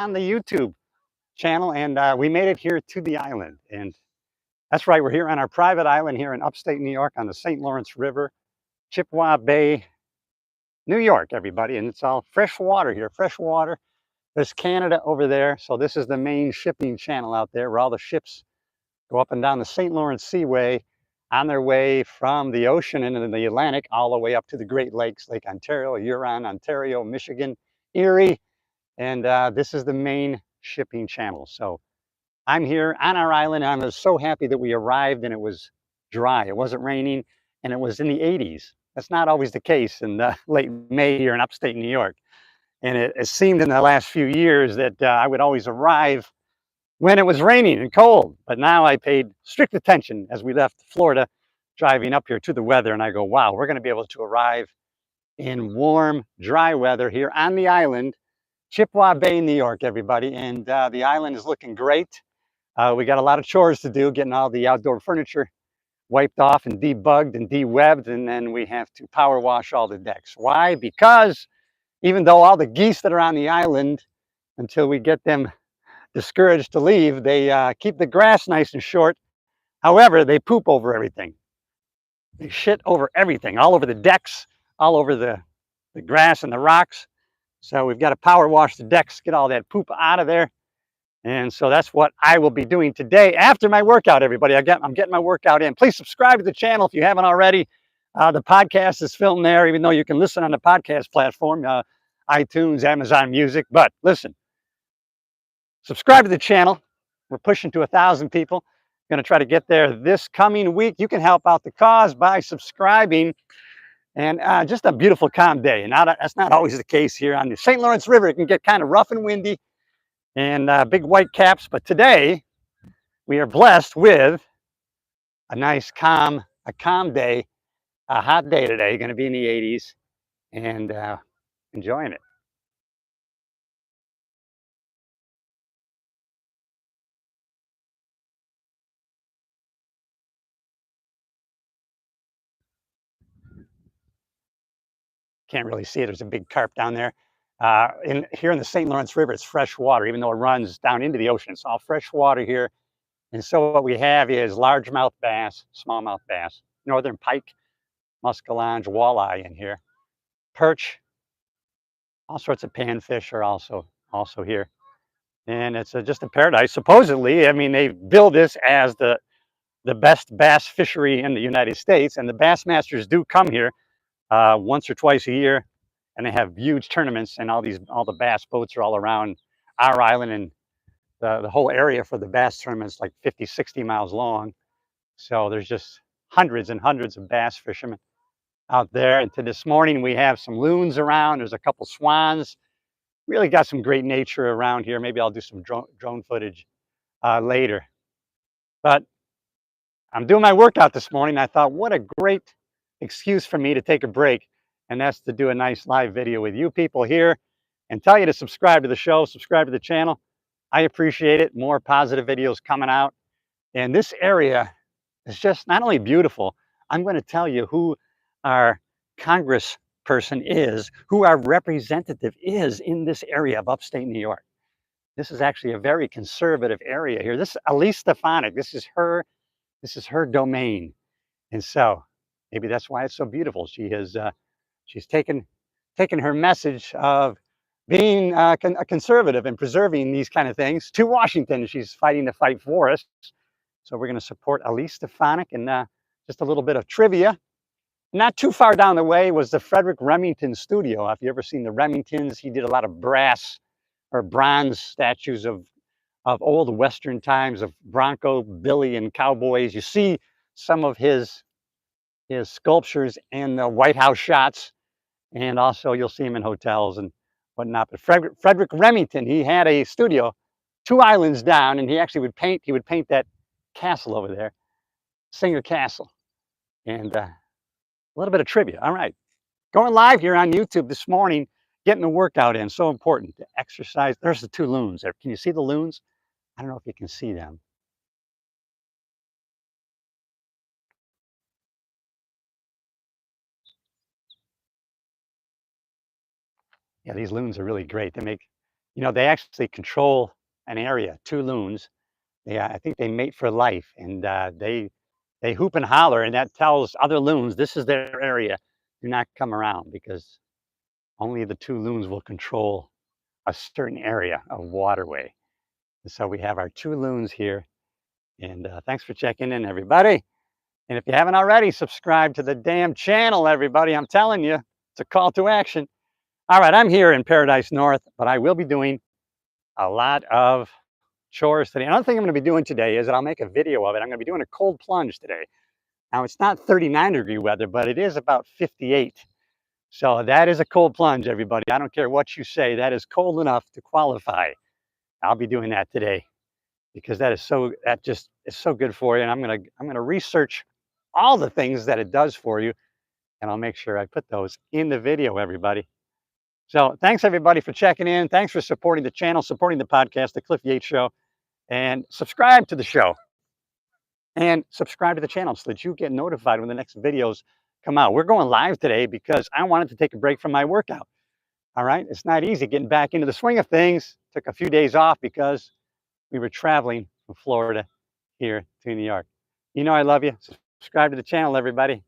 on the YouTube channel, and we made it here to the island. And that's right, we're here on our private island here in upstate New York on the St. Lawrence River, Chippewa Bay, New York, everybody. And it's all fresh water here, fresh water. There's Canada over there. So this is the main shipping channel out there where all the ships go up and down the St. Lawrence Seaway on their way from the ocean into the Atlantic all the way up to the Great Lakes, Lake Ontario, Huron, Ontario, Michigan, Erie. And this is the main shipping channel. So I'm here on our island, and I'm so happy that we arrived and it was dry. It wasn't raining, and it was in the 80s. That's not always the case in late May here in upstate New York. And it seemed in the last few years that I would always arrive when it was raining and cold. But now I paid strict attention as we left Florida, driving up here to the weather, and I go, wow, we're going to be able to arrive in warm, dry weather here on the island, Chippewa Bay, New York, everybody. And the island is looking great. We got a lot of chores to do, getting all the outdoor furniture wiped off and debugged and de-webbed, and then we have to power wash all the decks. Why? Because even though all the geese that are on the island, until we get them discouraged to leave, they keep the grass nice and short. However, they poop over everything. They shit over everything, all over the decks, all over the grass and the rocks. So we've got to power wash the decks, get all that poop out of there. And so that's what I will be doing today after my workout, everybody. I'm getting my workout in. Please subscribe to the channel if you haven't already. The podcast is filmed there, even though you can listen on the podcast platform, iTunes, Amazon Music. But listen, subscribe to the channel. We're pushing to 1,000 people. Going to try to get there this coming week. You can help out the cause by subscribing. And just a beautiful, calm day. And that's not always the case here on the St. Lawrence River. It can get kind of rough and windy and big white caps. But today, we are blessed with a nice, calm day, a hot day today, going to be in the 80s, and enjoying it. Can't really see it. There's a big carp down there. Here in the St. Lawrence River, it's fresh water, even though it runs down into the ocean. It's all fresh water here. And so what we have is largemouth bass, smallmouth bass, northern pike, muskellunge, walleye in here, perch, all sorts of panfish are also here. And it's just a paradise. Supposedly, I mean, they build this as the best bass fishery in the United States, and the bass masters do come here once or twice a year, and they have huge tournaments, and all the bass boats are all around our island, and the whole area for the bass tournaments like 50, 60 miles long. So there's just hundreds and hundreds of bass fishermen out there. And to this morning, we have some loons around. There's a couple swans. Really got some great nature around here. Maybe I'll do some drone footage later. But I'm doing my workout this morning. I thought, what a great excuse for me to take a break. And that's to do a nice live video with you people here and tell you to subscribe to the show, subscribe to the channel. I appreciate it. More positive videos coming out. And this area is just not only beautiful, I'm going to tell you who our congressperson is, who our representative is in this area of upstate New York. This is actually a very conservative area here. This is Elise Stefanik. This is her domain. And so maybe that's why it's so beautiful. She's taken her message of being a conservative and preserving these kind of things to Washington. She's fighting the fight for us. So we're going to support Elise Stefanik. And just a little bit of trivia. Not too far down the way was the Frederick Remington studio. If you ever seen the Remingtons, he did a lot of brass or bronze statues of old Western times, of Bronco, Billy, and cowboys. You see some of his sculptures in the White House shots, and also you'll see him in hotels and whatnot. But Frederick Remington, he had a studio 2 islands down, and he actually would paint that castle over there, Singer Castle. And a little bit of trivia. All right, going live here on YouTube this morning, getting the workout in. So important to exercise. There's the 2 loons there. Can you see the loons? I don't know if you can see them. Yeah, these loons are really great. They actually control an area, two loons. I think they mate for life, and they hoop and holler, and that tells other loons this is their area. Do not come around because only the two loons will control a certain area of waterway. And so we have our two loons here, and thanks for checking in, everybody. And if you haven't already, subscribe to the damn channel, everybody. I'm telling you, it's a call to action. All right, I'm here in Paradise North, but I will be doing a lot of chores today. Another thing I'm going to be doing today is that I'll make a video of it. I'm going to be doing a cold plunge today. Now, it's not 39-degree weather, but it is about 58. So that is a cold plunge, everybody. I don't care what you say. That is cold enough to qualify. I'll be doing that today because that just is so good for you. And I'm gonna research all the things that it does for you, and I'll make sure I put those in the video, everybody. So thanks everybody for checking in. Thanks for supporting the channel, supporting the podcast, The Cliff Yates Show, and subscribe to the show. And subscribe to the channel so that you get notified when the next videos come out. We're going live today because I wanted to take a break from my workout. All right, it's not easy getting back into the swing of things. Took a few days off because we were traveling from Florida here to New York. I love you. Subscribe to the channel, everybody.